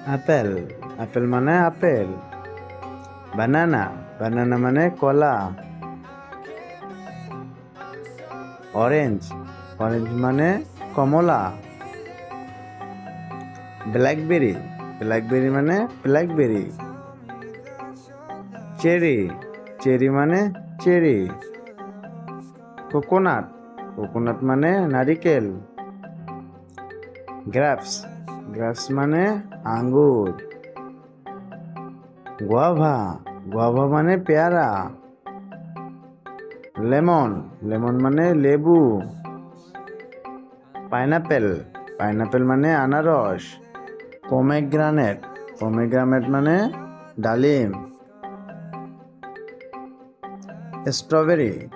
Apple, apple মানে apple. বানানা, বানানা মানে কলা। অরেঞ্জ, অরেঞ্জ মানে কমলা। ব্ল্যাকবেরি, ব্ল্যাকবেরি মানে ব্ল্যাকবেরি। চেরি, চেরি মানে চেরি। কোকোনাট, কোকোনাট মানে নারিকেল। গ্রাপস, গ্রাপস মানে আঙ্গুর। গুয়াভা, গুয়াভা মানে পেয়ারা। লেমন, লেমন মানে লেবু। পাইনাপেল, পাইনাপেল মানে আনারস। পমেগ্রানেট, পমেগ্রানেট মানে ডালিম। স্ট্রবেরি,